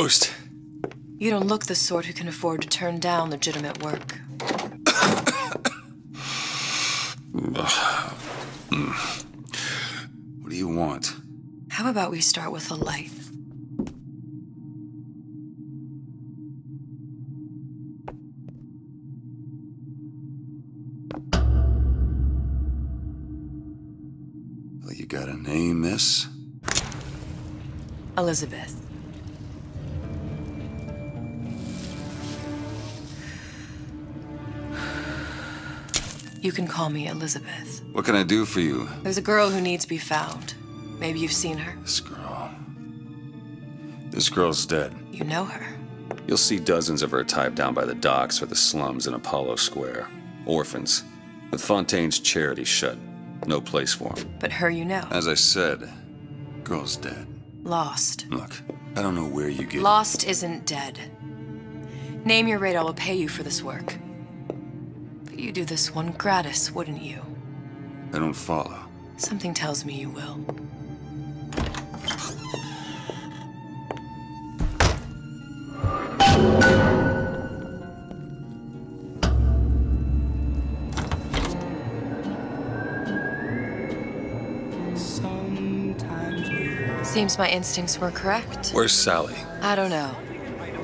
Toast. You don't look the sort who can afford to turn down legitimate work. What do you want? How about we start with a light? Well, you got a name, miss? Elizabeth. You can call me Elizabeth. What can I do for you? There's a girl who needs to be found. Maybe you've seen her. This girl's dead. You know her. You'll see dozens of her tied down by the docks or the slums in Apollo Square. Orphans. With Fontaine's charity shut. No place for them. But her you know. As I said, girl's dead. Lost. Look, I don't know where you get... Lost isn't dead. Name your rate, I will pay you for this work. But you'd do this one gratis, wouldn't you? I don't follow. Something tells me you will. Seems my instincts were correct. Where's Sally? I don't know,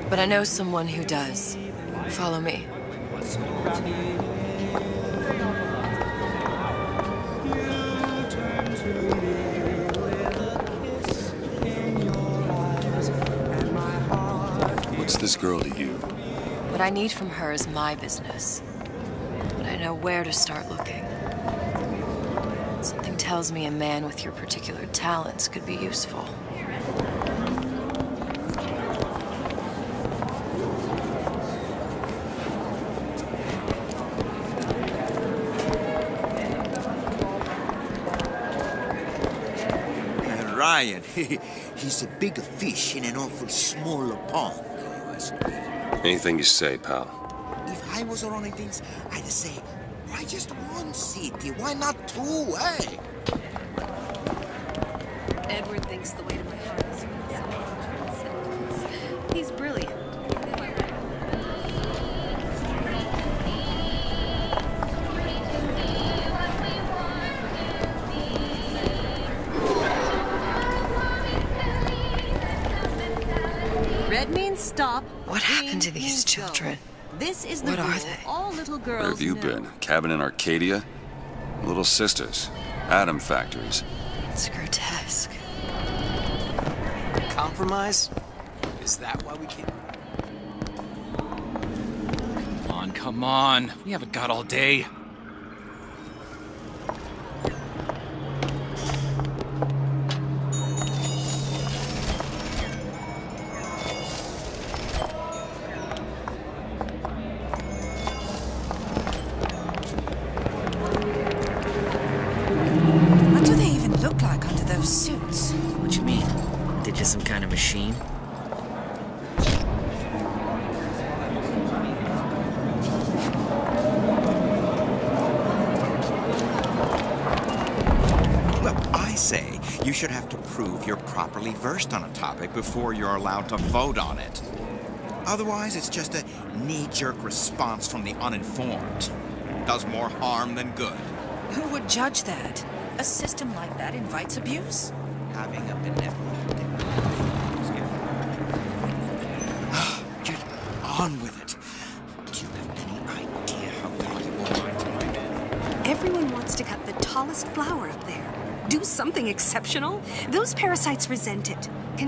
but I know someone who does. Follow me. What's this girl to you? What I need from her is my business, but I know where to start looking. Something tells me a man with your particular talents could be useful. Ryan, he's a bigger fish in an awful smaller pond. Anything you say, pal. If I was running things, I'd say, why just one city? Why not two, eh? Edward thinks the way to my heart is he's brilliant. Red means stop. What happened to these children? This is the What are rule they? all little girls Where have you know. been? Cabin in Arcadia? Little sisters. Atom factories. It's grotesque. Compromise? Is that why we came? Come on. We haven't got all day. What do they even look like under those suits? What you mean? They're just some kind of machine? Look, I say you should have to prove you're properly versed on a topic before you're allowed to vote on it. Otherwise, it's just a knee-jerk response from the uninformed. Does more harm than good. Who would judge that? A system like that invites abuse? Having a benevolent... Get on with it. Do you have any idea how valuable my time is? Everyone wants to cut the tallest flower up there. Do something exceptional. Those parasites resent it. He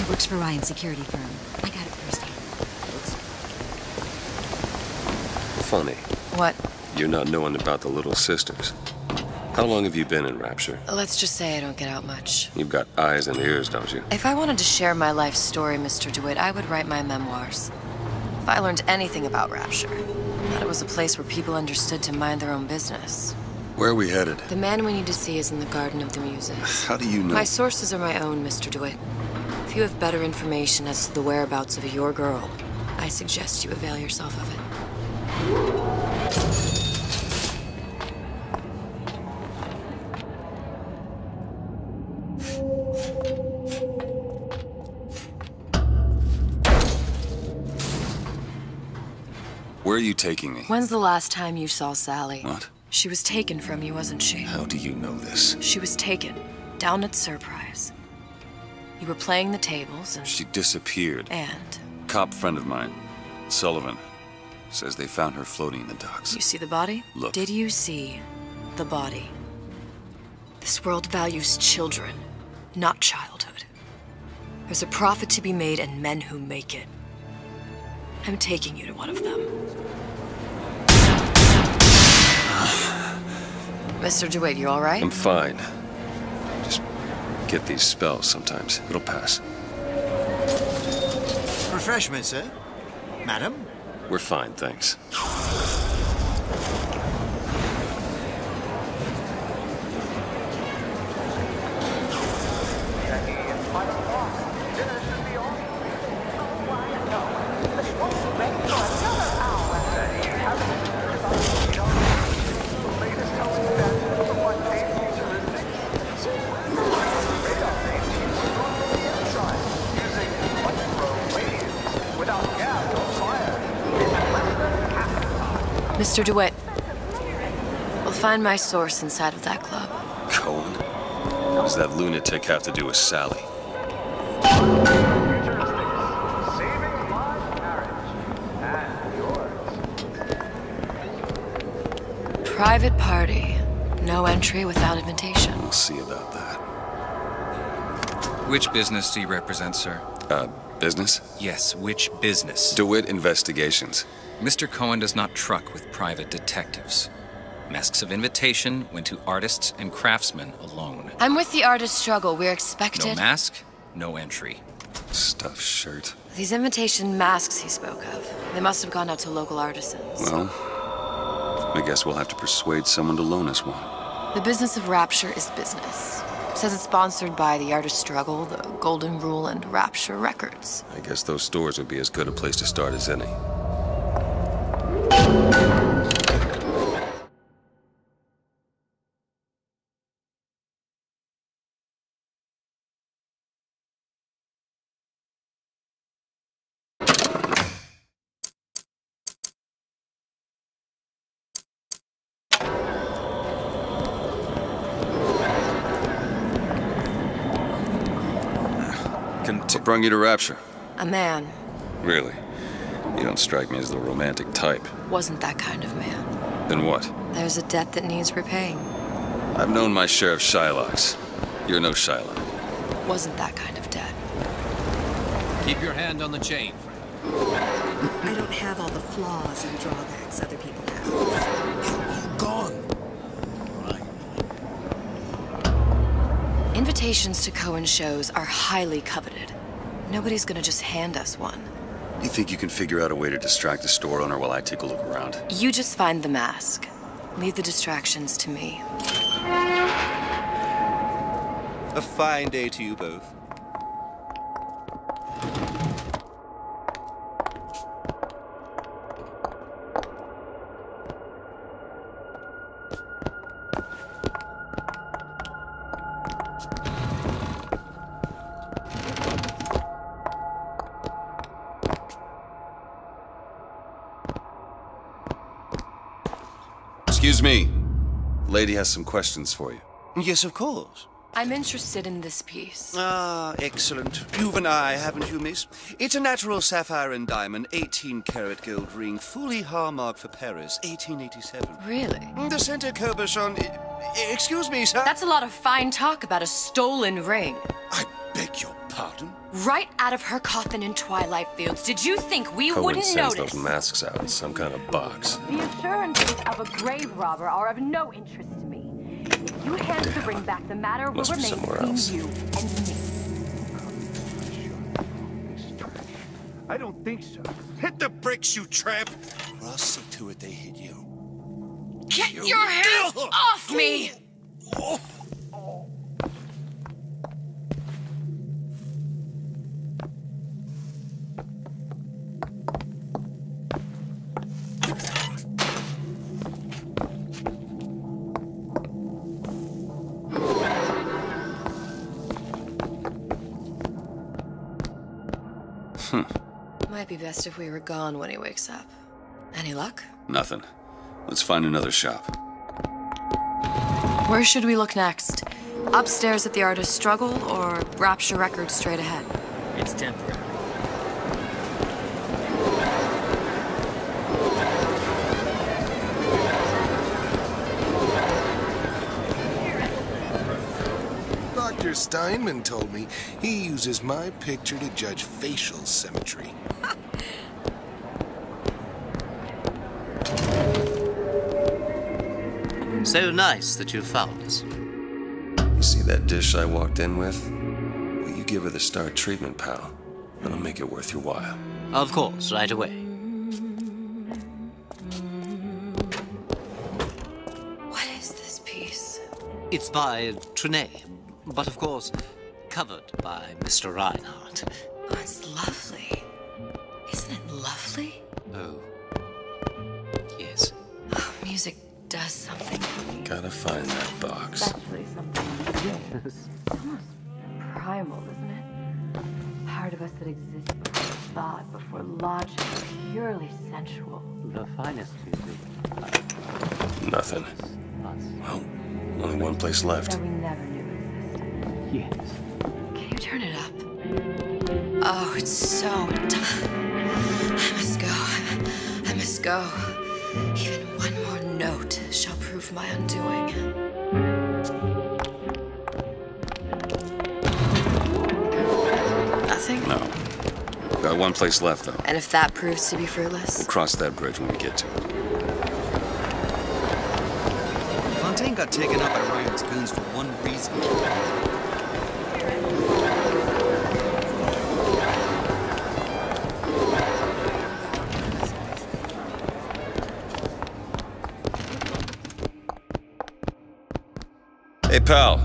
works for Ryan's security firm. I got it firsthand. Funny. What? You're not knowing about the little sisters. How long have you been in Rapture? Let's just say I don't get out much. You've got eyes and ears, don't you? If I wanted to share my life story, Mr. DeWitt, I would write my memoirs. If I learned anything about Rapture, that it was a place where people understood to mind their own business. Where are we headed? The man we need to see is in the Garden of the Muses. How do you know? My sources are my own, Mr. DeWitt. If you have better information as to the whereabouts of your girl, I suggest you avail yourself of it. Where are you taking me? When's the last time you saw Sally? What? She was taken from you, wasn't she? How do you know this? She was taken, down at Surprise. You were playing the tables and... She disappeared. And? Cop friend of mine, Sullivan, says they found her floating in the docks. You see the body? Look. Did you see the body? This world values children, not childhood. There's a profit to be made and men who make it. I'm taking you to one of them. Mr. DeWitt, you all right? I'm fine. Just get these spells sometimes. It'll pass. Refreshment, sir. Madam? We're fine, thanks. Mr. DeWitt, we'll find my source inside of that club. Cohen? What does that lunatic have to do with Sally? Private party. No entry without invitation. We'll see about that. Which business do you represent, sir? Business? Yes, which business? DeWitt Investigations. Mr. Cohen does not truck with private detectives. Masks of invitation went to artists and craftsmen alone. I'm with the artist struggle. We're expected... No mask, no entry. Stuffed shirt. These invitation masks he spoke of. They must have gone out to local artisans. Well, I guess we'll have to persuade someone to loan us one. The business of Rapture is business. Says it's sponsored by the Artist Struggle, the Golden Rule, and Rapture Records. I guess those stores would be as good a place to start as any. What brought you to Rapture? A man. Really? You don't strike me as the romantic type. Wasn't that kind of man. Then what? There's a debt that needs repaying. I've known my share of Shylocks. You're no Shylock. Wasn't that kind of debt. Keep your hand on the chain, friend. I don't have all the flaws and drawbacks other people have. You're gone. Invitations to Cohen shows are highly coveted. Nobody's gonna just hand us one. You think you can figure out a way to distract the store owner while I take a look around? You just find the mask. Leave the distractions to me. A fine day to you both. Excuse me. Lady has some questions for you. Yes, of course. I'm interested in this piece. Ah, excellent. You've an eye, haven't you, miss? It's a natural sapphire and diamond, 18-karat gold ring, fully hallmarked for Paris, 1887. Really? The center cabochon... Excuse me, sir? That's a lot of fine talk about a stolen ring. I beg your pardon? Right out of her coffin in Twilight Fields. Did you think we Cohen wouldn't sends notice? those masks out in some kind of box. The assurances of a grave robber are of no interest to me. If you hand the ring back, the matter will Must be remain somewhere between else. you and me. I don't think so. Hit the bricks, you tramp! Or I'll see to it they hit you. Get your hands off me! Might be best if we were gone when he wakes up. Any luck? Nothing. Let's find another shop. Where should we look next? Upstairs at the Artist's Struggle, or Rapture Records straight ahead? It's temporary. Dr. Steinman told me he uses my picture to judge facial symmetry. So nice that you found us. You see that dish I walked in with? Will you give her the star treatment, pal? That'll make it worth your while. Of course, right away. What is this piece? It's by Trenet, but of course, covered by Mr. Reinhardt. Oh, it's lovely. Isn't it lovely? Oh, yes. Oh, music does something for me. Gotta find that box. Especially something like this. It's almost primal, isn't it? Part of us that exists before thought, before logic, purely sensual. The finest music. Nothing. Well, only one place left. That we never knew existed. Yes. Can you turn it up? Oh, it's so I must go. I must go. Even one more note shall prove my undoing. Nothing? No. Got one place left, though. And if that proves to be fruitless? We'll cross that bridge when we get to it. Fontaine got taken up by Ryan's goons for one reason. Hey, pal.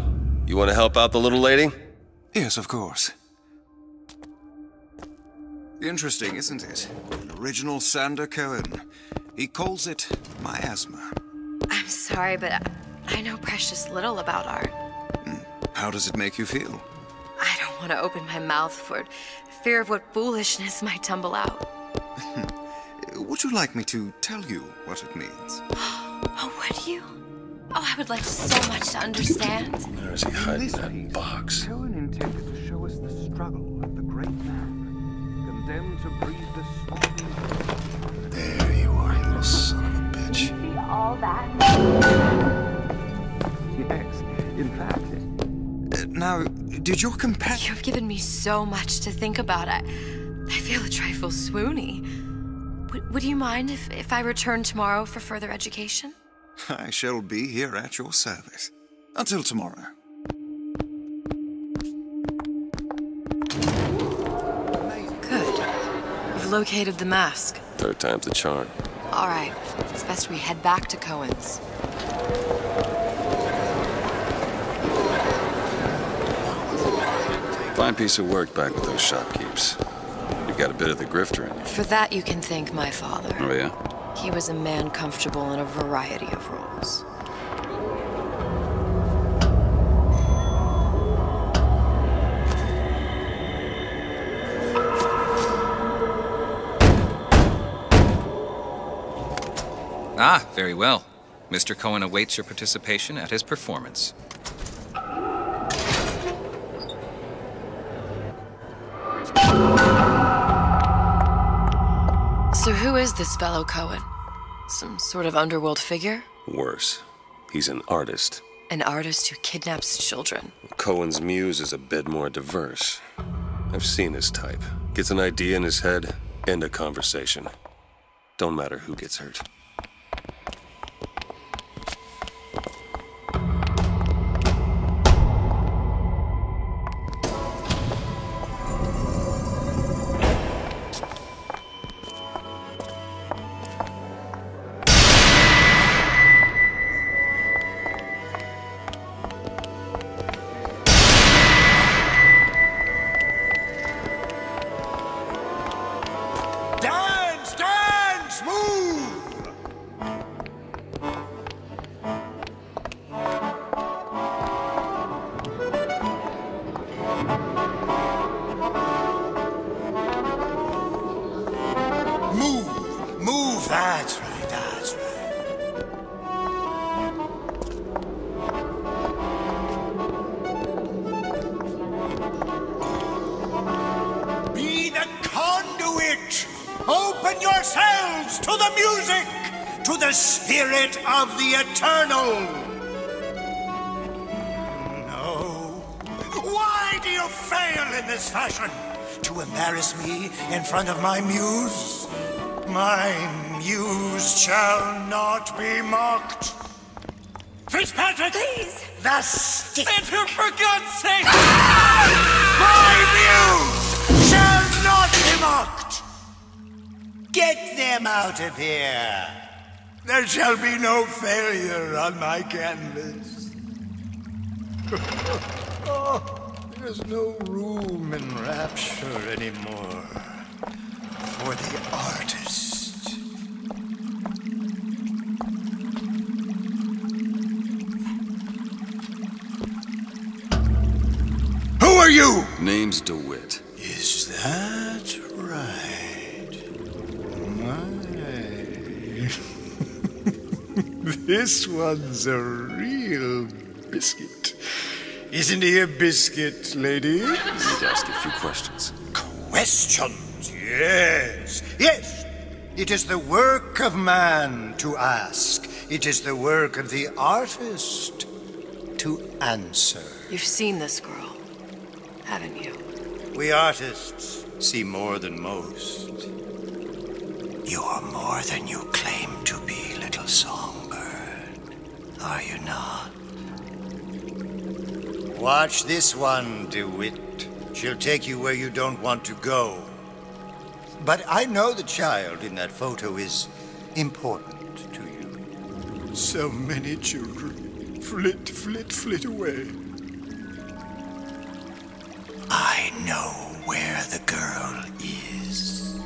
You want to help out the little lady? Yes, of course. Interesting, isn't it? An original Sander Cohen. He calls it miasma. I'm sorry, but I know precious little about art. How does it make you feel? I don't want to open my mouth for fear of what foolishness might tumble out. Would you like me to tell you what it means? Oh, would you? Oh, I would like so much to understand. Where is he hiding that box? Cohen intended to show us the struggle of the great man, condemned to breathe the swampy. There you are, you little son of a bitch. See all that? Yes, in fact. Now, did your companion... You've given me so much to think about. I feel a trifle swoony. Would you mind if I return tomorrow for further education? I shall be here at your service. Until tomorrow. Good. You've located the mask. Third time's the charm. All right. It's best we head back to Cohen's. Fine piece of work back with those shopkeepers. You've got a bit of the grifter in you. For that, you can thank my father. Oh, yeah? He was a man comfortable in a variety of roles. Ah, very well. Mr. Cohen awaits your participation at his performance. So who is this fellow Cohen? Some sort of underworld figure? Worse. He's an artist. An artist who kidnaps children. Cohen's muse is a bit more diverse. I've seen his type. Gets an idea in his head, end a conversation. Don't matter who gets hurt. Dance! Dance! Move! that's right, that's right. Be the conduit! Open yourselves to the music! To the spirit of the eternal! No. Why do you fail in this fashion? To embarrass me in front of my muse? My muse shall not be mocked. Fitzpatrick! Please! The stick! Enter, for God's sake! My muse shall not be mocked! Get them out of here! There shall be no failure on my canvas. Oh, there's no room in rapture anymore for the artist. Who are you? Name's DeWitt. Is that right? This one's a real biscuit. Isn't he a biscuit, lady? I need to ask you a few questions. Questions? Yes. Yes. It is the work of man to ask. It is the work of the artist to answer. You've seen this girl, haven't you? We artists see more than most. You're more than you claim to be, little songbird. Are you not? Watch this one, DeWitt. She'll take you where you don't want to go. But I know the child in that photo is important to you. So many children flit, flit, flit away. I know where the girl is.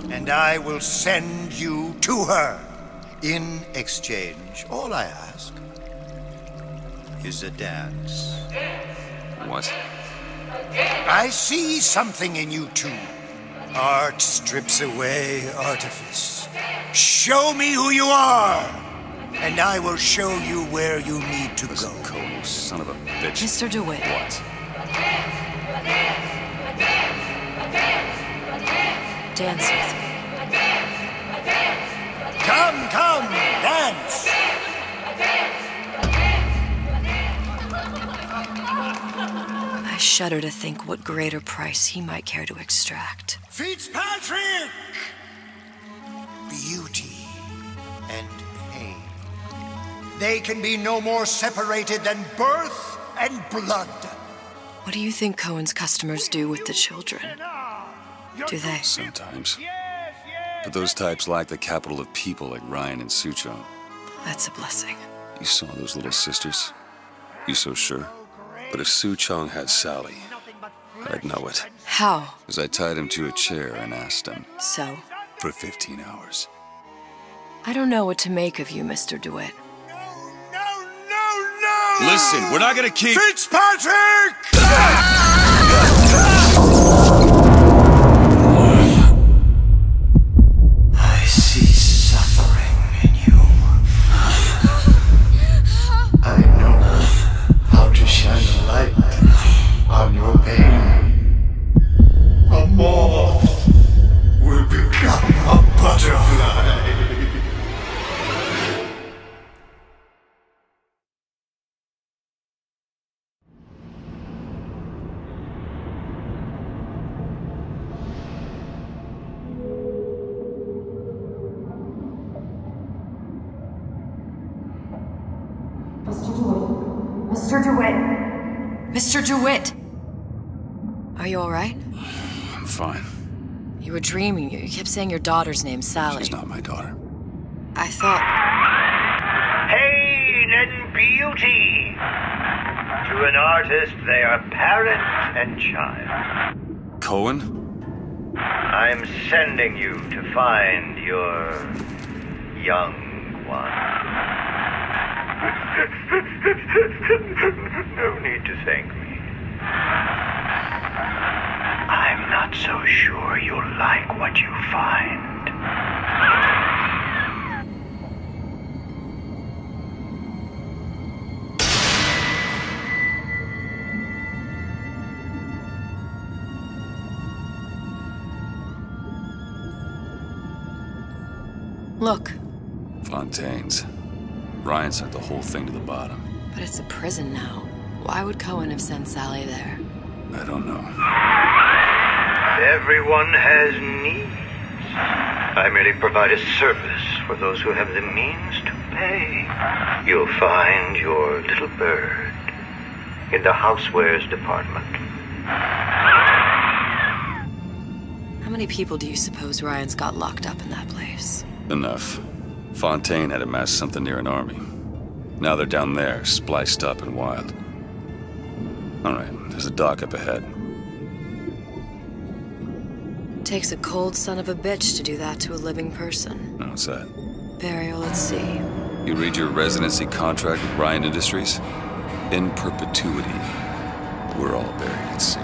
And I will send you to her. In exchange, all I ask is a dance. What? I see something in you two. Art strips away artifice. Show me who you are, and I will show you where you need to go. Cohen, son of a bitch. Mr. DeWitt. What? Dance with me. Come, come, dance! I shudder to think what greater price he might care to extract. Fitzpatrick! Beauty and pain. They can be no more separated than birth and blood. What do you think Cohen's customers do with the children? Do they? Sometimes. But those types lack the capital of people like Ryan and Suchong. That's a blessing. You saw those little sisters? You so sure? But if Suchong had Sally, I'd know it. How? Because I tied him to a chair and asked him. So? For 15 hours. I don't know what to make of you, Mr. DeWitt. No! Listen, we're not gonna keep... Fitzpatrick! I see suffering in you. I know how to shine a light on your pain. A moth will become a butterfly. Mr. DeWitt! Mr. DeWitt! Are you all right? I'm fine. You were dreaming. You kept saying your daughter's name, Sally. She's not my daughter. I thought... Pain and beauty! To an artist, they are parent and child. Cohen? I'm sending you to find your young one. No need to thank me. I'm not so sure you'll like what you find. Look. Fontaine's. Ryan sent the whole thing to the bottom. But it's a prison now. Why would Cohen have sent Sally there? I don't know. Everyone has needs. I merely provide a service for those who have the means to pay. You'll find your little bird in the housewares department. How many people do you suppose Ryan's got locked up in that place? Enough. Fontaine had amassed something near an army. Now they're down there, spliced up and wild. Alright, there's a dock up ahead. Takes a cold son of a bitch to do that to a living person. What's that? Burial, let's see. You read your residency contract with Ryan Industries? In perpetuity, we're all buried at sea.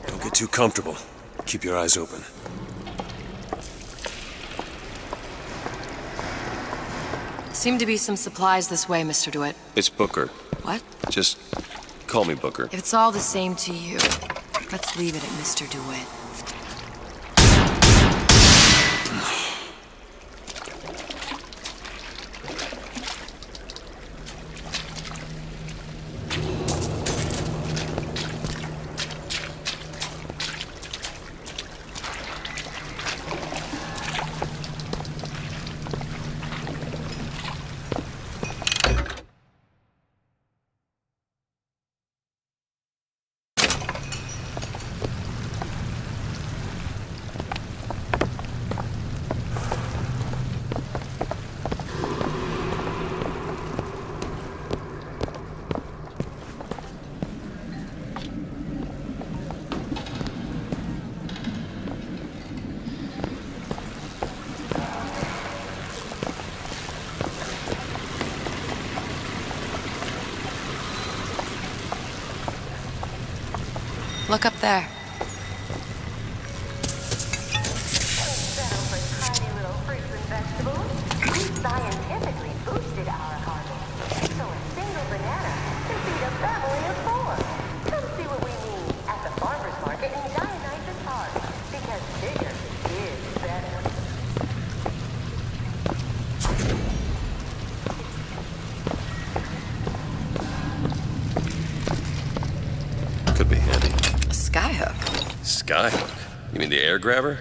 Don't get too comfortable. Keep your eyes open. Seem to be some supplies this way, Mr. DeWitt. It's Booker. What? Just call me Booker. If it's all the same to you, let's leave it at Mr. DeWitt. Look up there. Scientifically boosted our harvest, so a single banana can feed a family of 4. Come see what we mean at the farmer's market in Dionysus Park, because bigger is better. Could be handy. A skyhook. Skyhook? You mean the air grabber?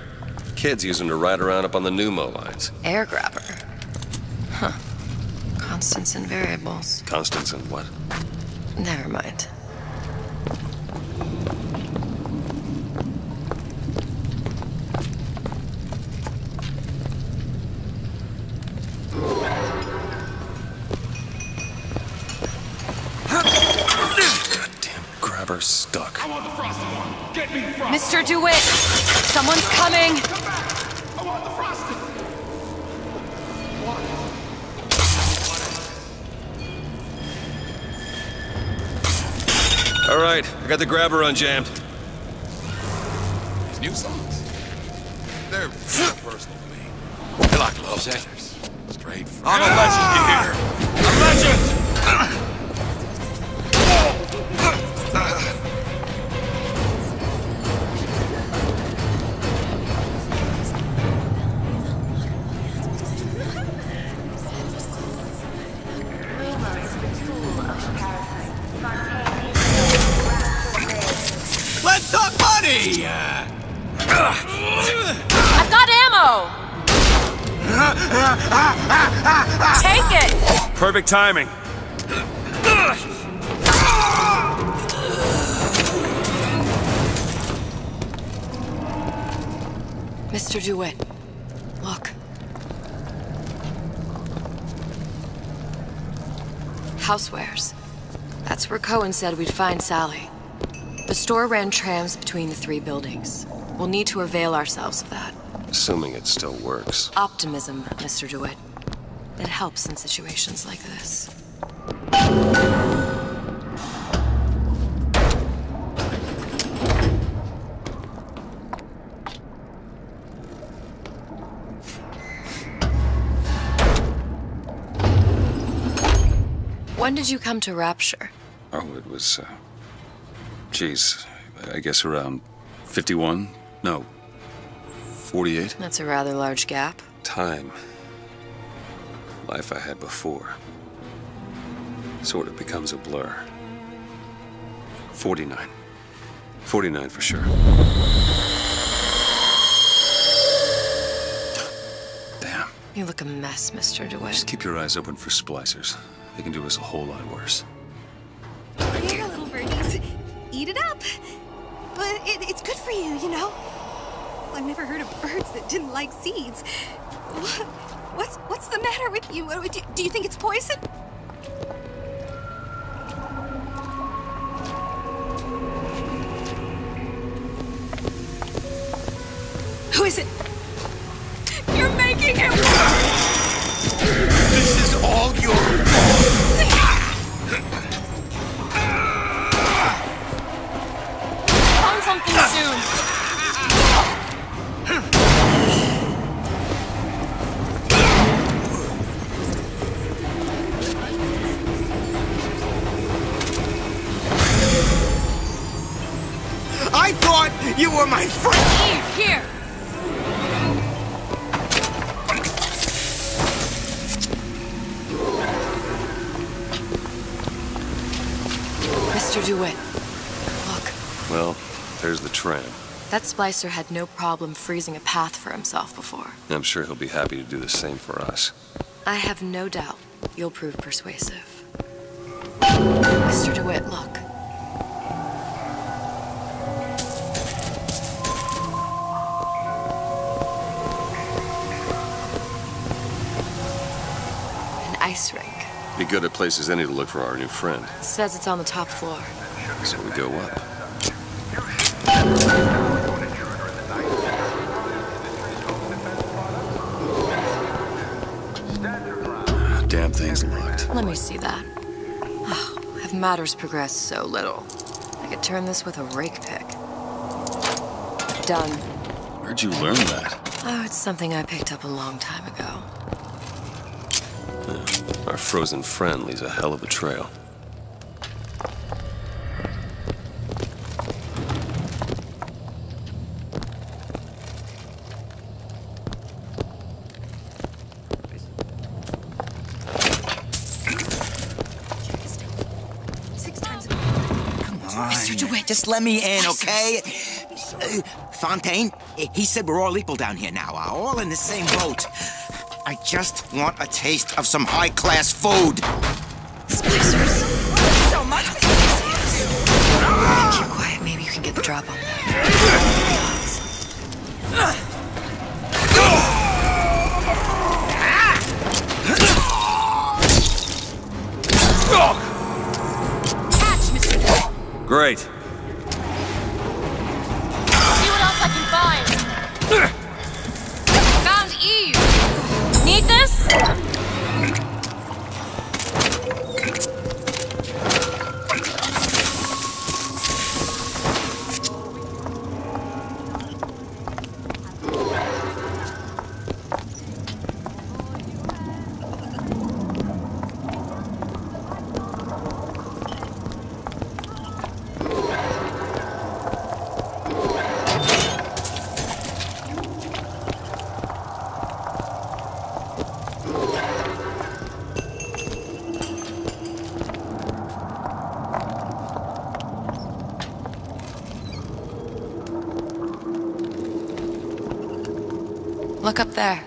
Kids use them to ride around up on the pneumo lines. Air grabber. Huh. Constants and variables. Constants and what? Never mind. Damn grabber stuck. I want the frosted one. Get me the frosted. Mr. DeWitt! Someone's coming! Come back! I want the frosted. All right, I got the grabber unjammed. These new songs, they're very personal to me. They're like love letters. Straight from... I'm a legend here. A legend! Let's talk money! I've got ammo! Take it! Perfect timing. Mr. DeWitt, look. Housewares. That's where Cohen said we'd find Sally. The store ran trams between the 3 buildings. We'll need to avail ourselves of that. Assuming it still works. Optimism, Mr. DeWitt. It helps in situations like this. When did you come to Rapture? Oh, it was, geez, I guess around 51? No, 48? That's a rather large gap. Time. Life I had before. Sort of becomes a blur. 49. 49 for sure. Damn. You look a mess, Mr. DeWitt. Just keep your eyes open for splicers. They can do us a whole lot worse. Here, little birdies. Eat it up. But it's good for you, you know? I've never heard of birds that didn't like seeds. What's the matter with you? Do you think it's poison? Who is it? You're making it worse! This is all your Find something soon! I thought you were my friend! Eve, here! Mr. DeWitt, look. Well, there's the tram. That splicer had no problem freezing a path for himself before. I'm sure he'll be happy to do the same for us. I have no doubt you'll prove persuasive. Mr. DeWitt, look. An ice rink. Be good at places any to look for our new friend. Says it's on the top floor. So we go up. Damn thing's locked. Let me see that. Oh, have matters progressed so little? I could turn this with a rake pick. Done. Where'd you learn that? Oh, it's something I picked up a long time ago. Yeah, our frozen friend leaves a hell of a trail. Mr. DeWitt, just let me in, okay? Fontaine, he said we're all equal down here now, all in the same boat. I just want a taste of some high-class food. Splicers. So much, Keep quiet, maybe you can get the drop on Catch, Mr. DeWitt. Great. See what else I can find. Found Eve. Need this? Look up there.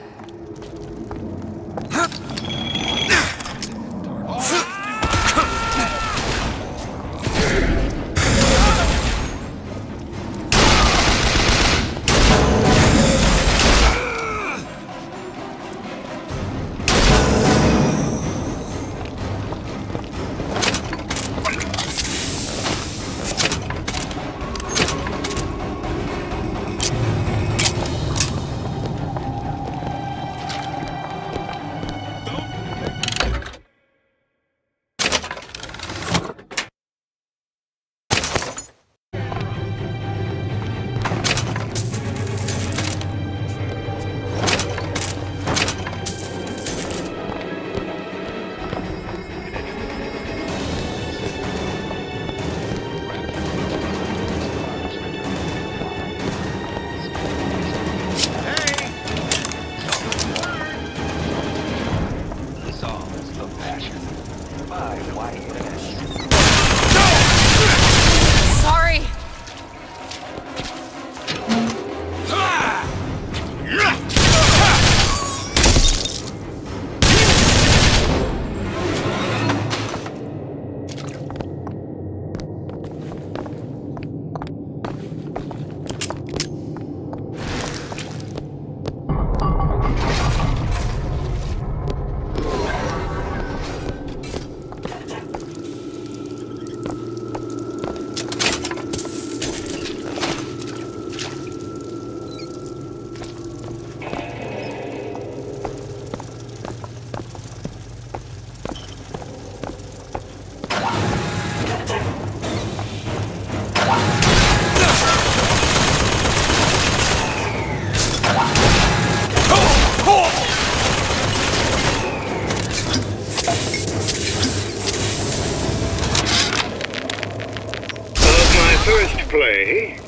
play,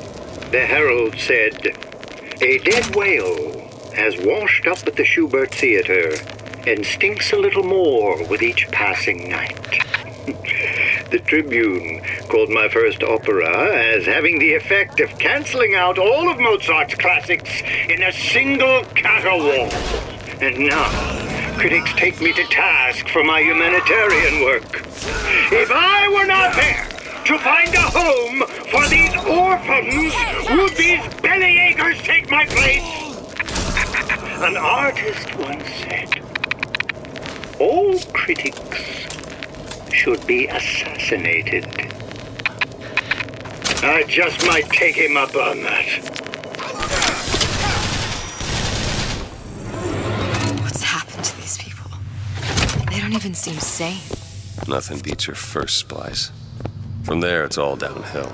the herald said, "A dead whale has washed up at the Schubert Theater and stinks a little more with each passing night." The Tribune called my first opera as having the effect of canceling out all of Mozart's classics in a single caterwaul. And now, critics take me to task for my humanitarian work. If I were not there to find a home for these orphans, would these bellyachers take my place? An artist once said, "All critics should be assassinated." I just might take him up on that. What's happened to these people? They don't even seem sane. Nothing beats your first splice. From there, it's all downhill.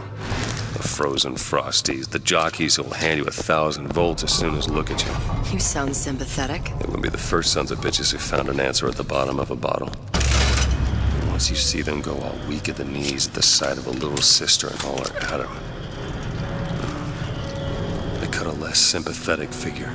The frozen frosties, the jockeys who'll hand you 1,000 volts as soon as look at you. You sound sympathetic. They wouldn't be the first sons of bitches who found an answer at the bottom of a bottle. And once you see them go all weak at the knees at the sight of a little sister and all her atom, they cut a less sympathetic figure.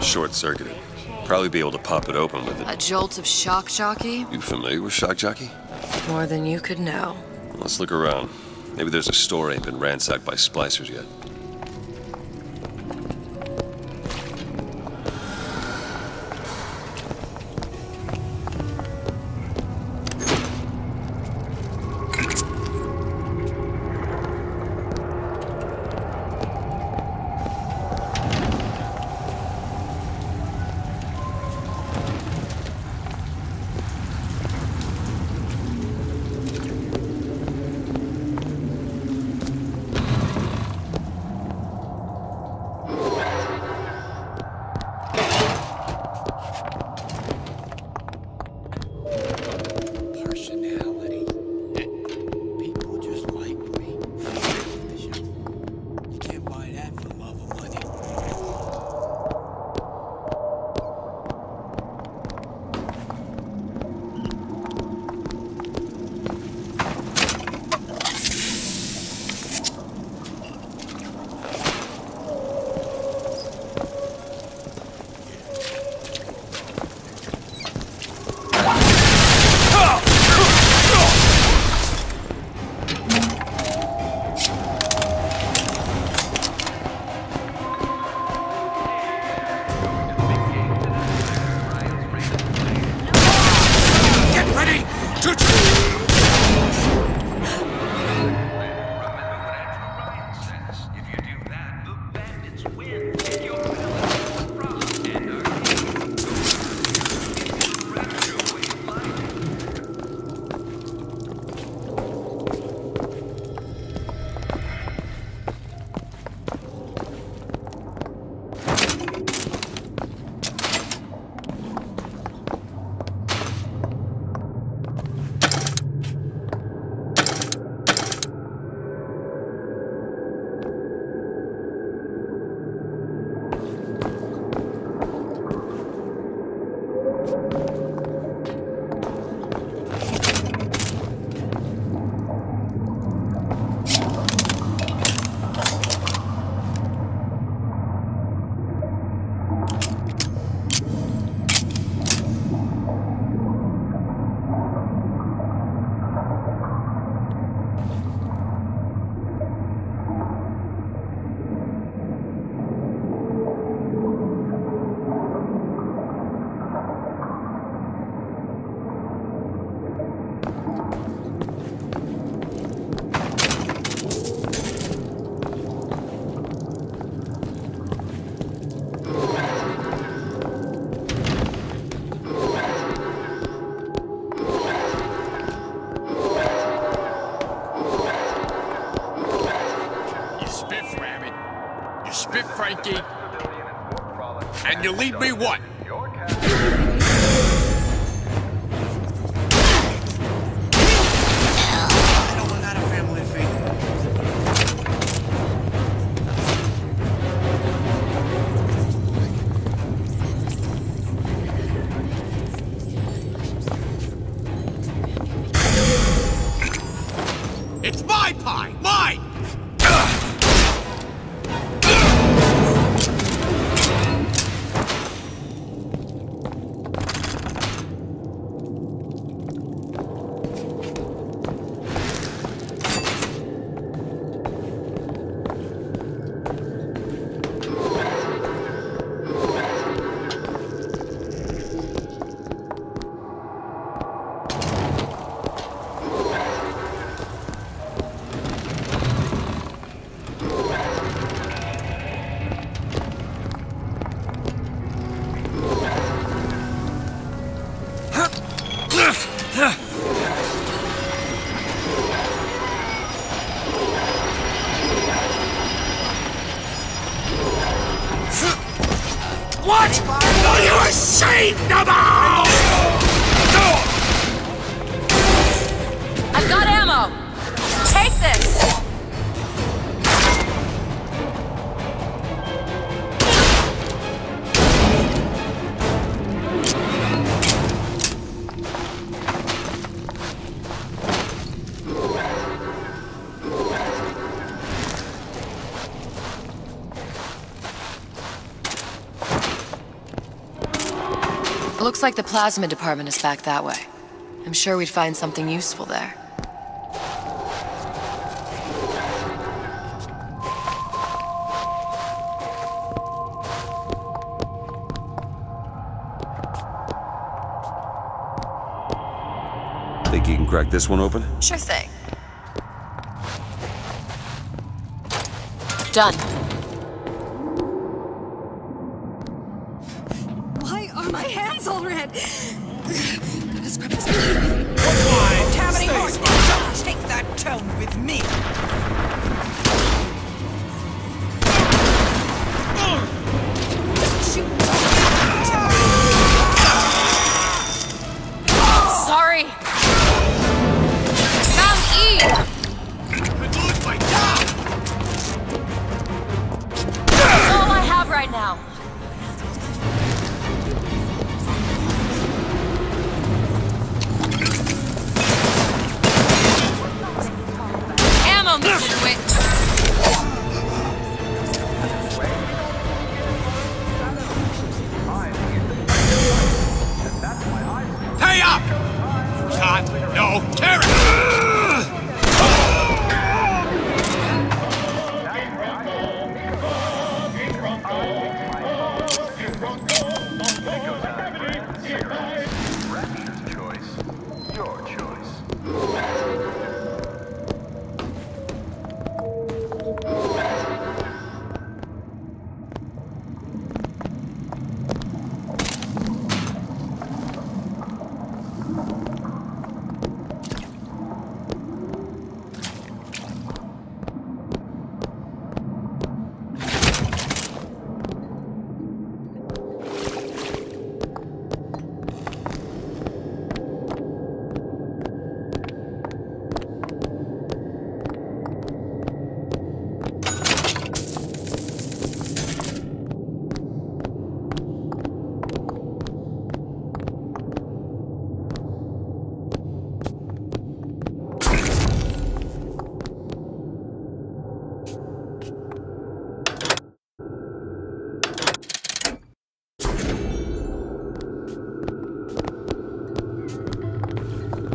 Short-circuited. Probably be able to pop it open with it. A jolt of shock jockey? You familiar with shock jockey? More than you could know. Let's look around. Maybe there's a store ain't been ransacked by splicers yet. Frankie. And you leave me what? pie. Mine! What are you ashamed about? I've got ammo! Take this! Looks like the plasma department is back that way. I'm sure we'd find something useful there. Think you can crack this one open? Sure thing. Done. Why are my hands all red? Gotta scrub this. Tammany Horse, don't take that tone with me. Sorry. Come eat. That's all I have right now. Ammo, Mr. Witt. Pay up! Got no carrot!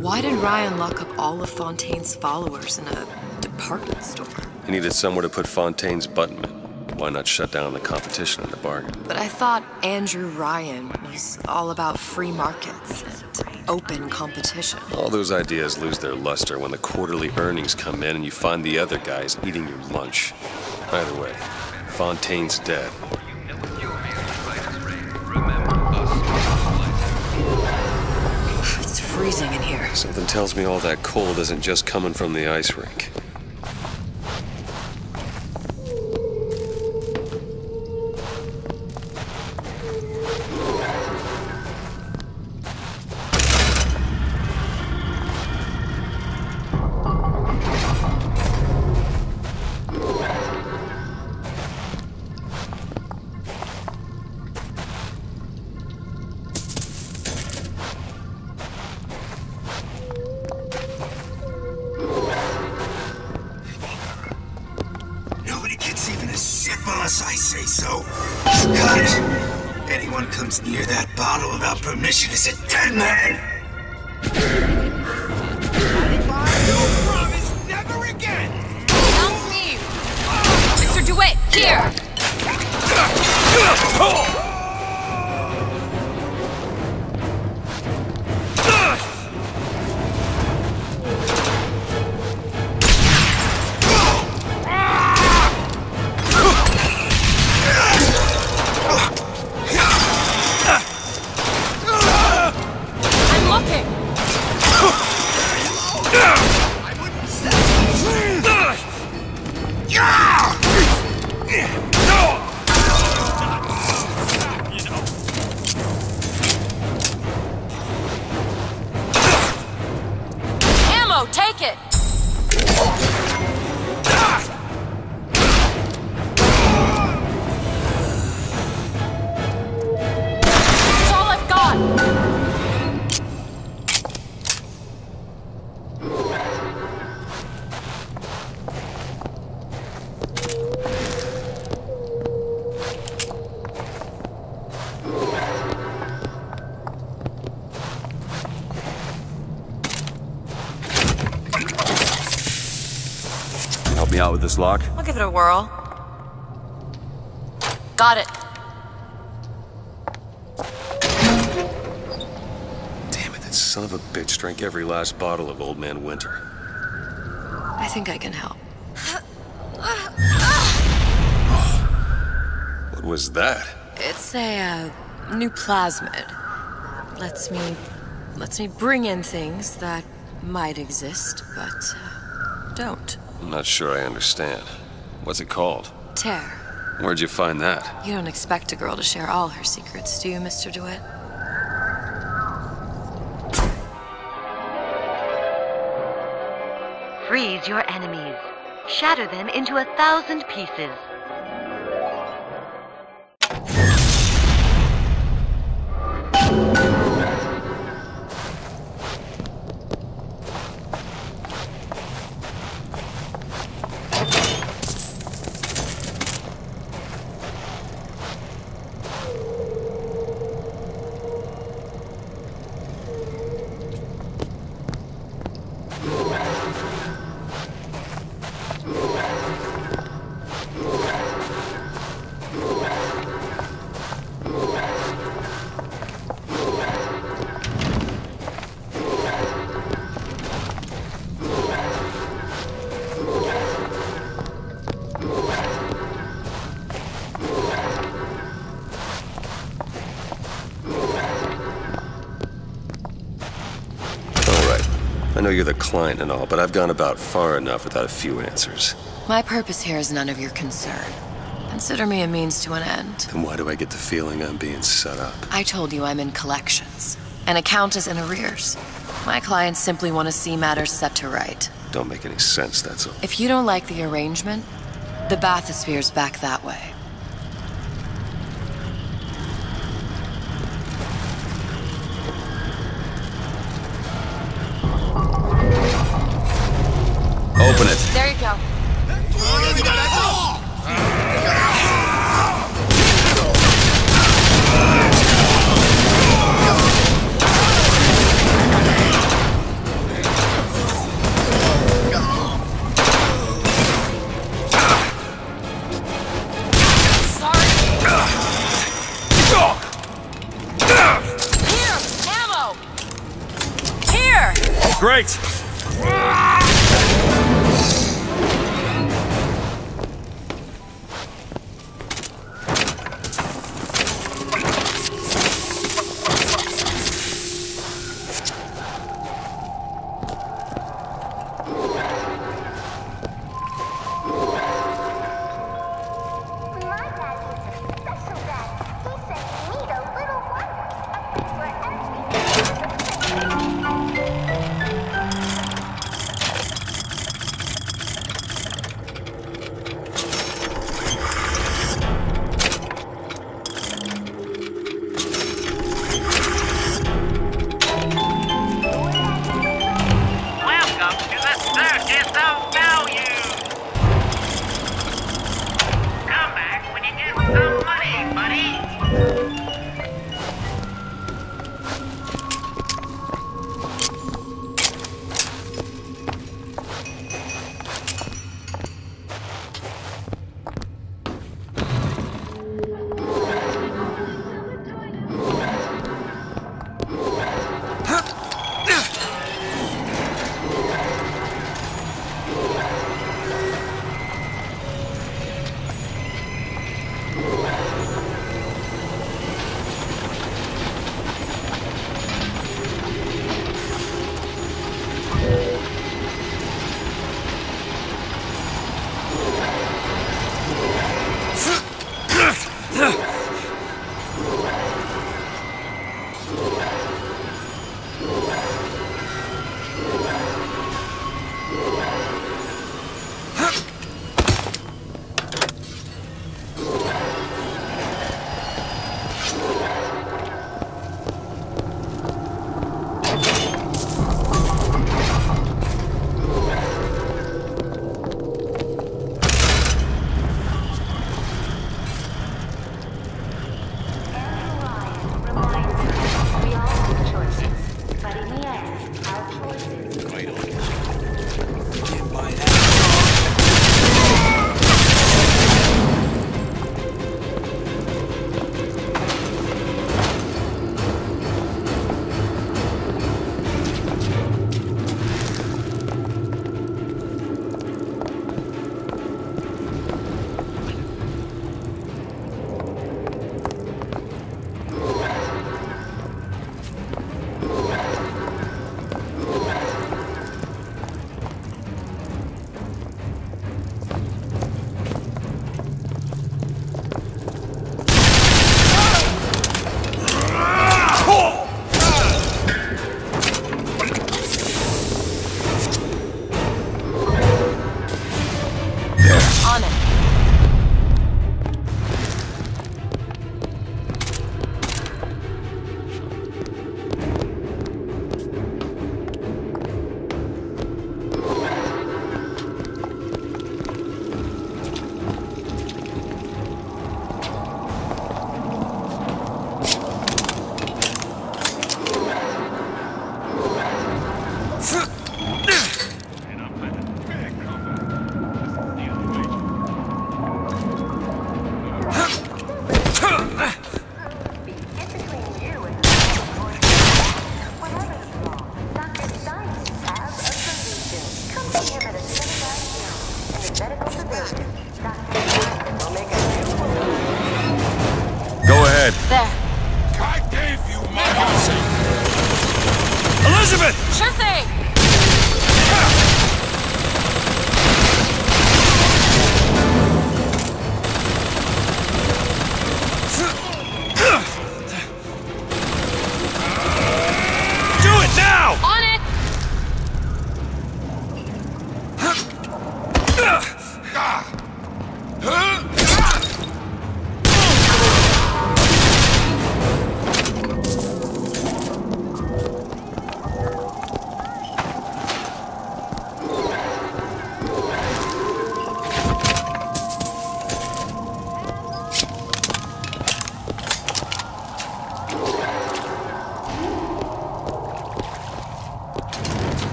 Why did Ryan lock up all of Fontaine's followers in a department store? He needed somewhere to put Fontaine's button in. Why not shut down the competition in the bargain? But I thought Andrew Ryan was all about free markets and open competition. All those ideas lose their luster when the quarterly earnings come in and you find the other guys eating your lunch. Either way, Fontaine's dead. It's freezing in here. Something tells me all that cold isn't just coming from the ice rink. Because I say so. Got it. Anyone comes near that bottle without permission is a dead man. You promise never again! That's me! Mr. DeWitt, here! I'm looking! I wouldn't say. Ammo, take it! That's all I've got! Help me out with this lock? I'll give it a whirl. Got it. Damn it, that son of a bitch drank every last bottle of Old Man Winter. I think I can help. What was that? It's a new plasmid. Lets me bring in things that might exist, but don't. I'm not sure I understand. What's it called? Tear. Where'd you find that? You don't expect a girl to share all her secrets, do you, Mr. DeWitt? Freeze your enemies. Shatter them into 1,000 pieces. I know you're the client and all, but I've gone about far enough without a few answers. My purpose here is none of your concern. Consider me a means to an end. Then why do I get the feeling I'm being set up? I told you I'm in collections. An account is in arrears. My clients simply want to see matters set to right. Don't make any sense, that's all. If you don't like the arrangement, the bathysphere's back that way. Open it. There you go. Sorry. Here, ammo. Here. Great.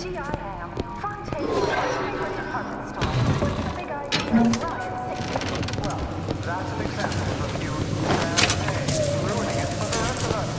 Gee, I am. Fontaine was my favorite department store. What's the big idea of Ryan 60? Well, that's an example of you ruining it for the rest of us.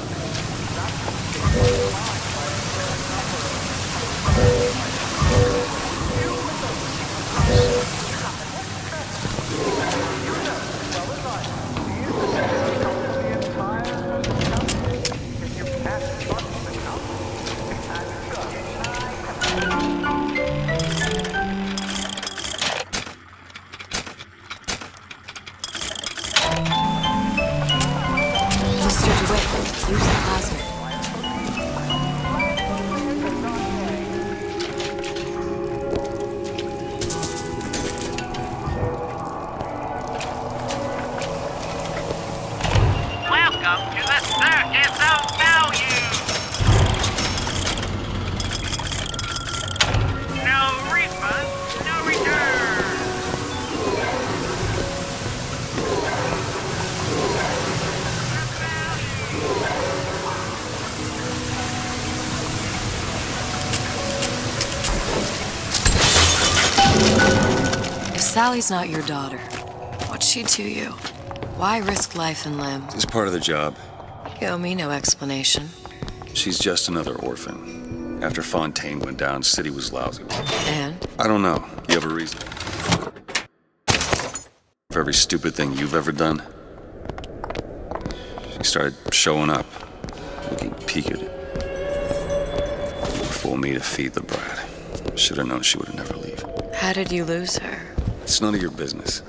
Mr. DeWitt, use the plasma. Welcome to the Circus of Value! No refund, no return! If Sally's not your daughter, what's she to you? Why risk life and limb? It's part of the job. You owe me no explanation. She's just another orphan. After Fontaine went down, city was lousy. And? I don't know. You have a reason? For every stupid thing you've ever done? She started showing up, looking peaked. Fool me to feed the brat. Should have known she would never leave. How did you lose her? It's none of your business.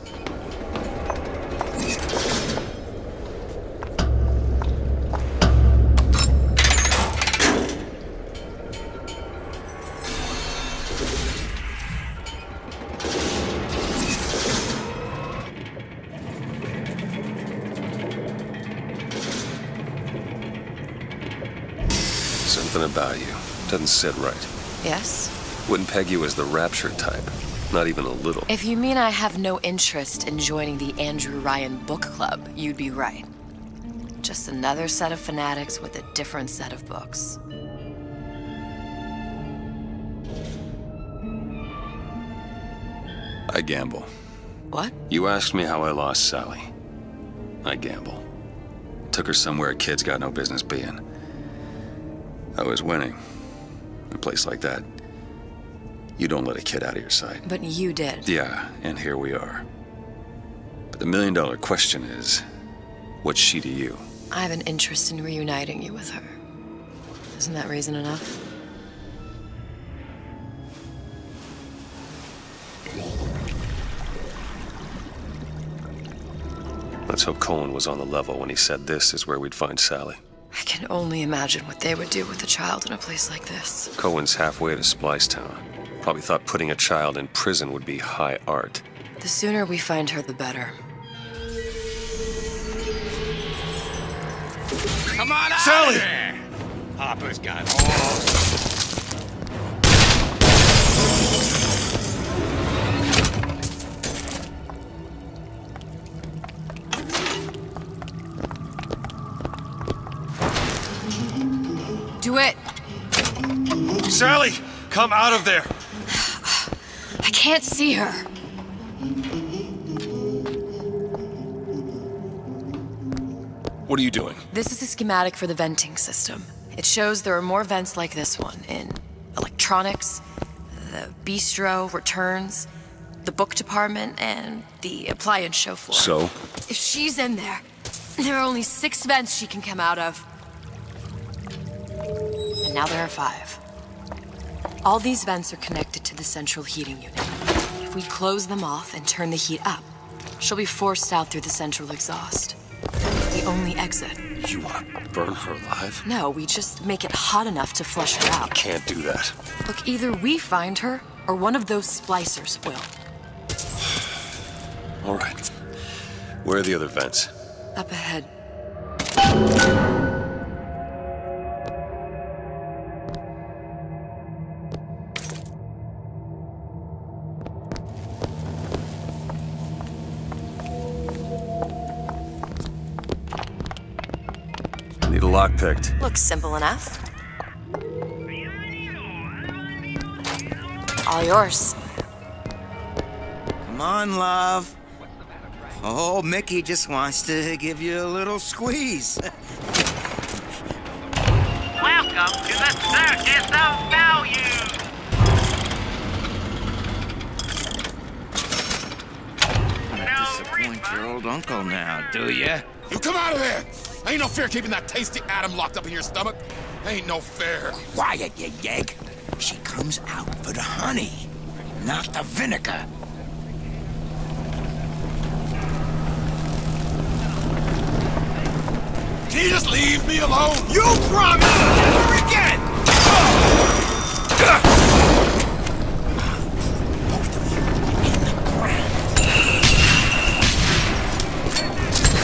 Something about you doesn't sit right. Yes? Wouldn't peg you as the rapture type. Not even a little. If you mean I have no interest in joining the Andrew Ryan book club, you'd be right. Just another set of fanatics with a different set of books. I gamble. What? You asked me how I lost Sally. I gamble. Took her somewhere kids got no business being. I was winning. In a place like that, you don't let a kid out of your sight. But you did. Yeah, and here we are. But the million-dollar question is, what's she to you? I have an interest in reuniting you with her. Isn't that reason enough? Let's hope Cohen was on the level when he said this is where we'd find Sally. I can only imagine what they would do with a child in a place like this. Cohen's halfway to Splicetown. Probably thought putting a child in prison would be high art. The sooner we find her, the better. Come on out Sally! of there! Hopper's got all... Do it! Sally, come out of there! I can't see her. What are you doing? This is a schematic for the venting system. It shows there are more vents like this one in electronics, the bistro, returns, the book department, and the appliance show floor. So? If she's in there, there are only 6 vents she can come out of. And now there are 5. All these vents are connected to the central heating unit. If we close them off and turn the heat up, she'll be forced out through the central exhaust. It's the only exit. You want to burn her alive? No, we just make it hot enough to flush her out. Can't do that. Look, either we find her, or one of those splicers will. All right. Where are the other vents? Up ahead. Need a lock picked. Looks simple enough. All yours. Come on, love. Oh, Mickey just wants to give you a little squeeze. Welcome to the Circus of Values! Disappoint your old uncle now, do ya? You come out of there! Ain't no fair keeping that tasty atom locked up in your stomach. Ain't no fair. Quiet, you yegg. She comes out for the honey, not the vinegar. Can you just leave me alone? You promised! Never again!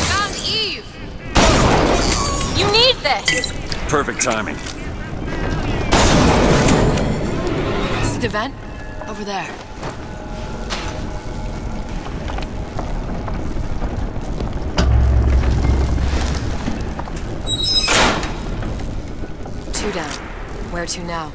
Found Eve! You need this! Perfect timing. See the vent? Over there. Two down. Where to now?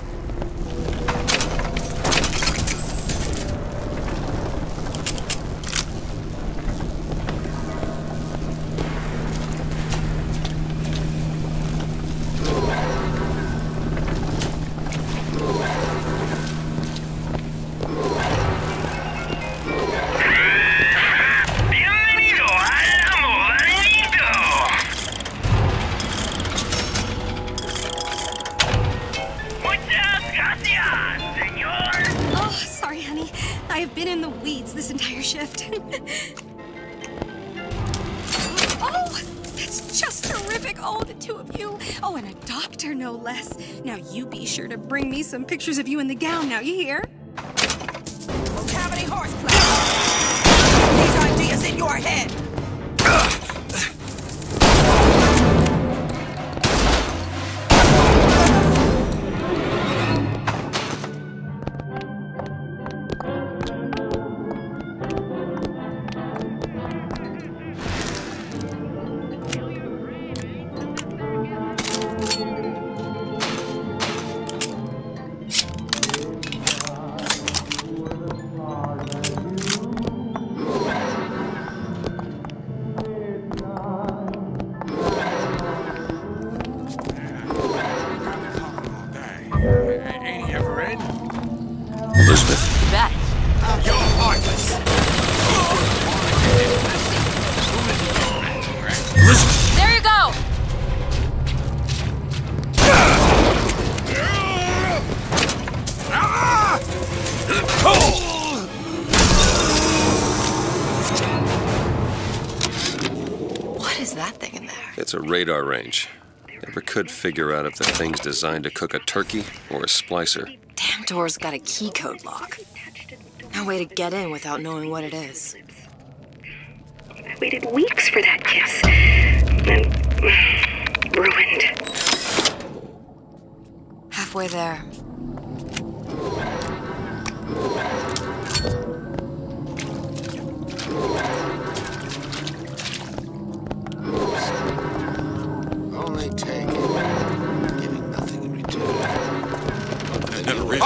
I have been in the weeds this entire shift. Oh, that's just terrific. Oh, the two of you. Oh, and a doctor, no less. Now, you be sure to bring me some pictures of you in the gown now, you hear? Cavity horseplay. These ideas in your head. Elizabeth. Bet. You're heartless. Elizabeth! There you go! What is that thing in there? It's a radar range. Never could figure out if the thing's designed to cook a turkey or a splicer. Damn door's got a key code lock. No way to get in without knowing what it is. I waited weeks for that kiss. And ruined. Halfway there. Only taking, giving nothing in return. Never really.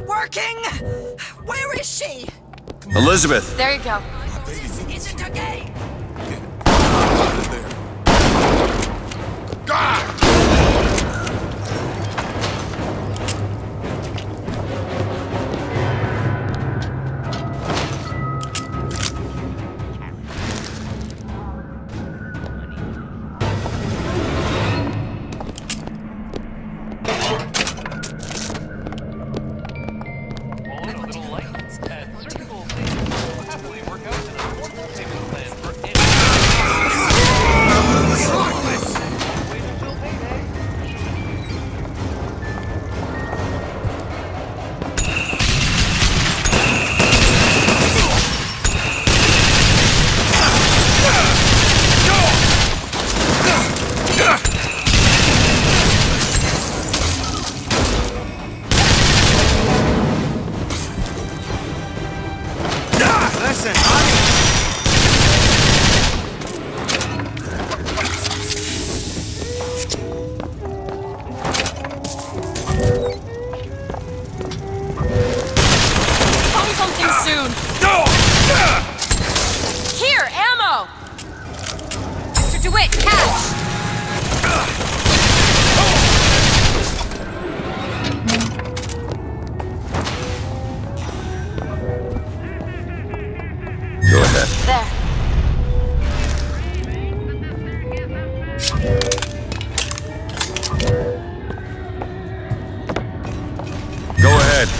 Working? Where is she? Elizabeth! There you go. Is it a game?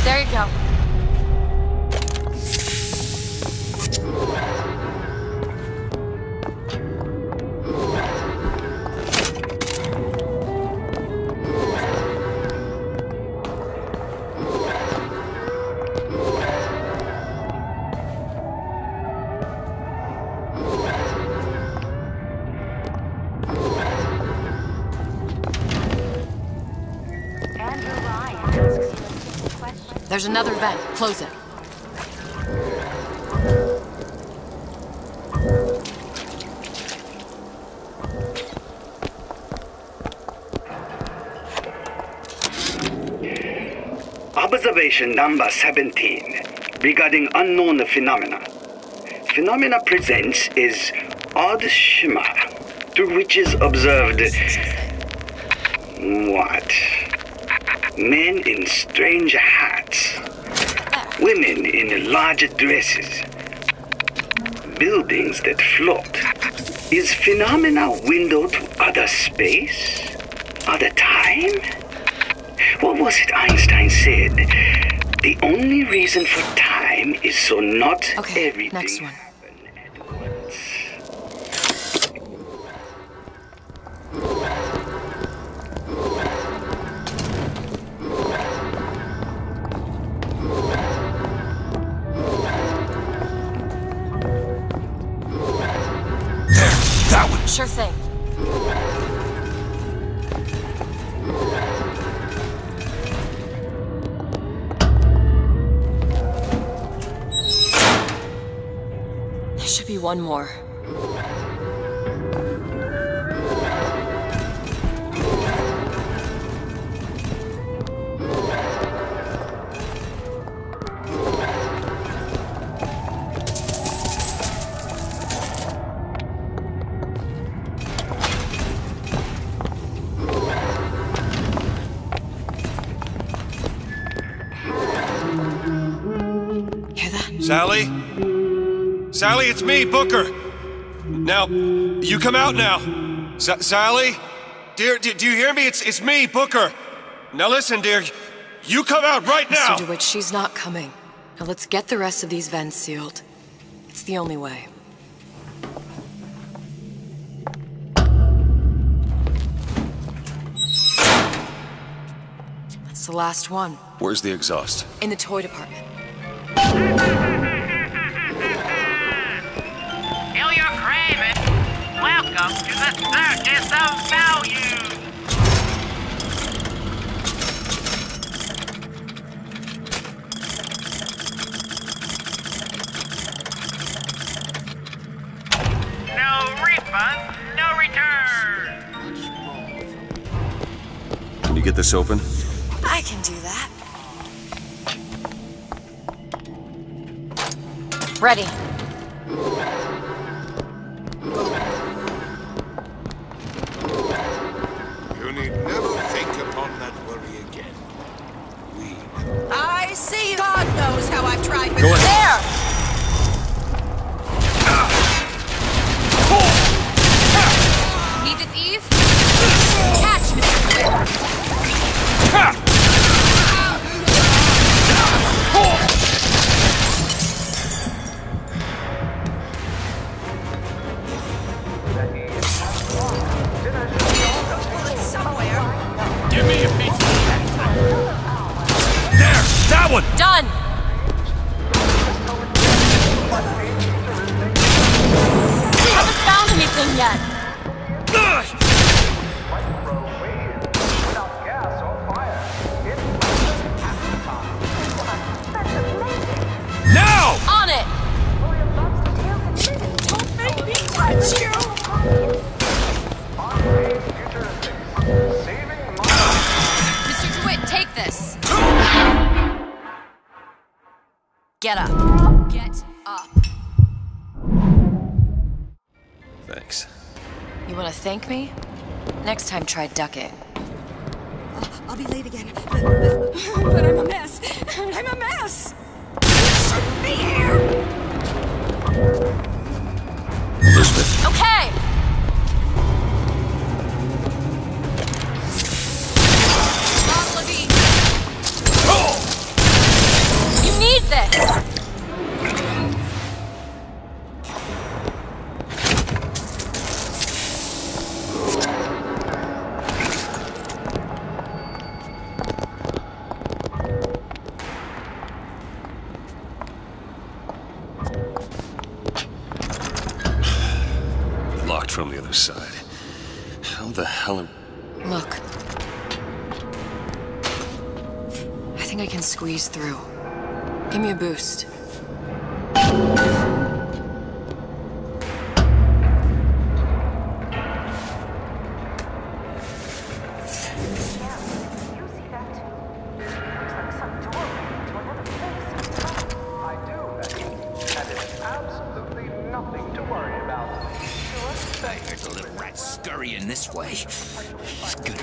There you go. There's another vent. Close it. Observation number 17 regarding unknown phenomena. Phenomena presents is odd shimmer, through which is observed what? Men in strange hats, women in large dresses, buildings that float. Is phenomena window to other space? Other time? What was it Einstein said? The only reason for time is so not everything next one. happen at once. That one. Sure thing. There should be one more. Sally? Sally, it's me, Booker. Now, you come out now. Sally? Dear, do you hear me? It's me, Booker. Now listen, dear. You come out right now! Mr. DeWitt, she's not coming. Now let's get the rest of these vents sealed. It's the only way. That's the last one. Where's the exhaust? In the toy department. Feel your craving. Welcome to the circus of value. No refund, no return. Can you get this open? I can do that. Ready. You need never think upon that worry again. I see you. God knows how I've tried with Go ahead. There! Need this, Eve? Catch, Mr. DeWitt. Give me a piece of there! That one! Done! Haven't found anything yet. Now! On it! Don't make me touch you! Mr. DeWitt, take this. Get up. Get up. Thanks. You want to thank me? Next time, try ducking. I'll be late again. But I'm a mess. I'm a mess. You shouldn't be here. Elizabeth. Okay. Bottle of each. locked from the other side. How the hell... Look. I think I can squeeze through. Give me a boost. This way.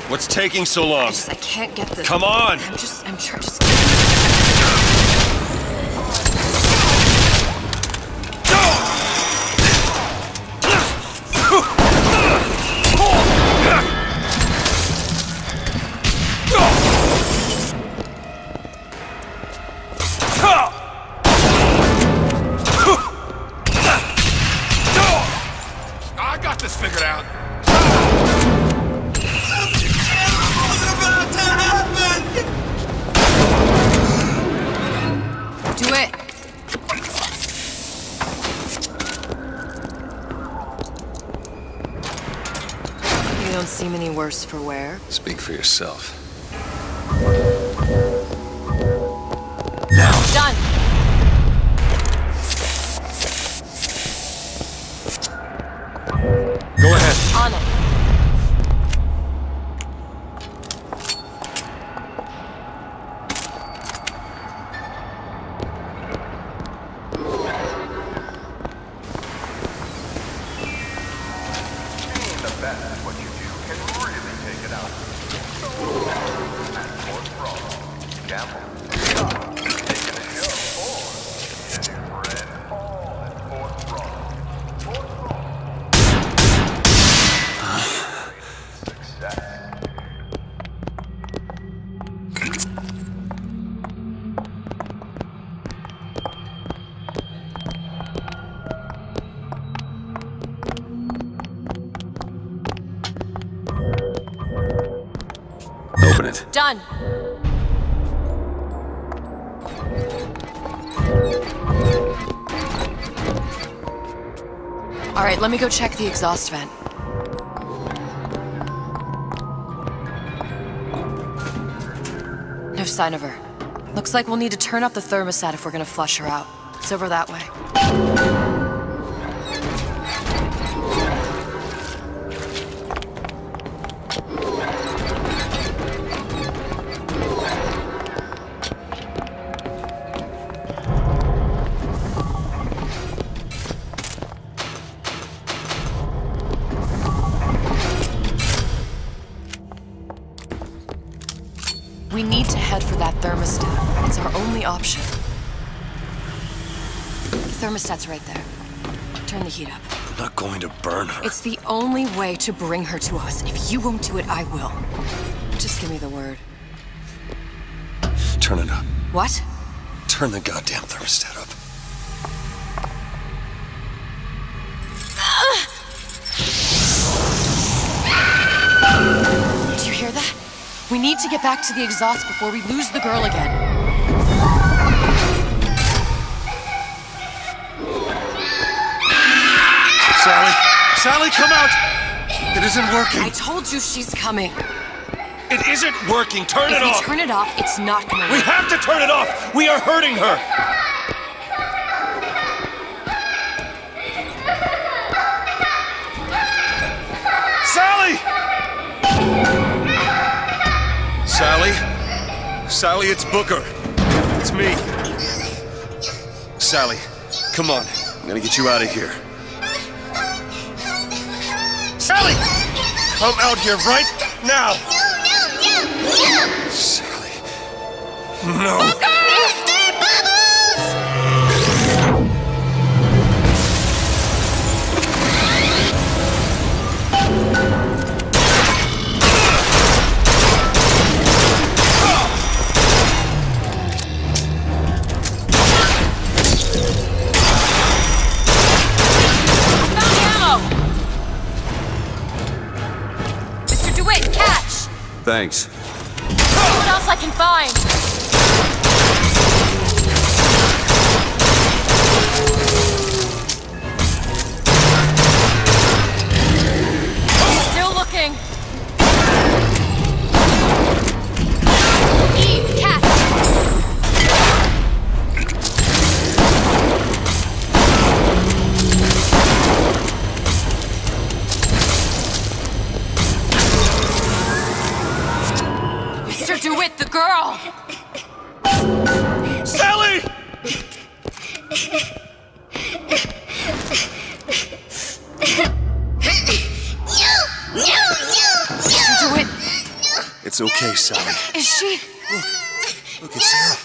What's taking so long? I can't get this. Come on! I'm trying. I got this figured out. Do it! You don't seem any worse for wear. Speak for yourself. Now. Done! Go ahead. On it. Open it. Done. All right, let me go check the exhaust vent. No sign of her. Looks like we'll need to turn up the thermostat if we're gonna flush her out. It's over that way. We need to head for that thermostat. It's our only option. The thermostat's right there. Turn the heat up. I'm not going to burn her. It's the only way to bring her to us. If you won't do it, I will. Just give me the word. Turn it up. What? Turn the goddamn thermostat up. Do you hear that? We need to get back to the exhaust before we lose the girl again. Sally! Sally, come out! It isn't working. I told you she's coming. It isn't working. Turn it off. If we turn it off, it's not gonna work. We have to turn it off. We are hurting her. Sally! Sally? Sally, it's Booker. It's me. Sally, come on. I'm gonna get you out of here. Sally! Come out here right now! Sally. No. Booker! Mr. Bubbles! Thanks. See what else I can find. Mr. DeWitt, the girl! Sally! Mr. DeWitt! It's okay, Sally. Is she? Look at Sarah.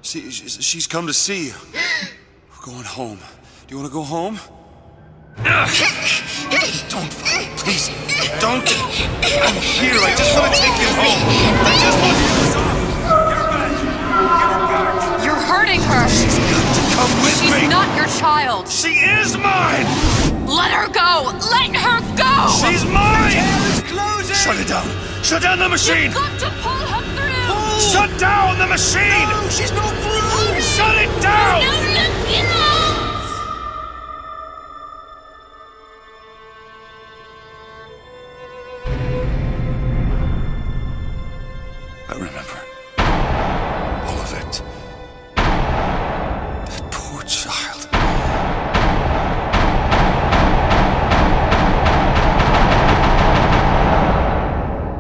She's come to see you. We're going home. Do you want to go home? Don't, please, don't. I'm here. I just want to take you home. I just want you to stop. You're hurting her. She's got to come with me. She's not your child. She is mine. Let her go. Let her go. She's mine. Shut it down. Shut down the machine. You've got to pull her through. Shut down the machine. No, she's no through. Shut it down. No, look it up. I remember all of it. That poor child.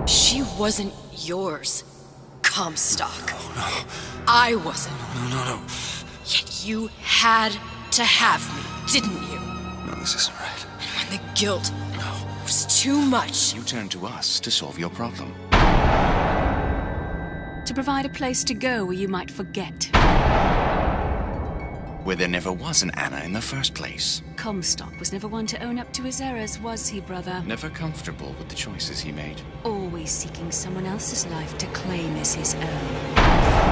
She wasn't yours, Comstock. No. I wasn't. No. Yet you had to have me, didn't you? No, this isn't right. And when the guilt was too much, You turned to us to solve your problem. To provide a place to go where you might forget. Where there never was an Anna in the first place. Comstock was never one to own up to his errors, was he, brother? Never comfortable with the choices he made. Always seeking someone else's life to claim as his own.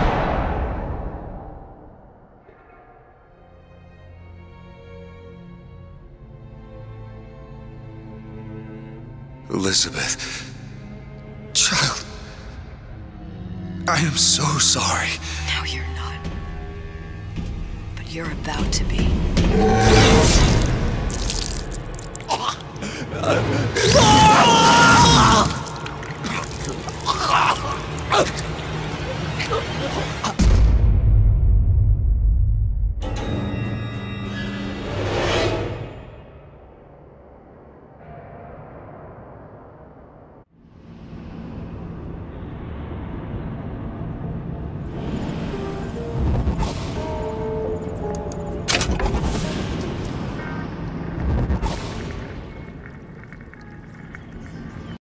Elizabeth. Child. I am so sorry. no, you're not. But you're about to be.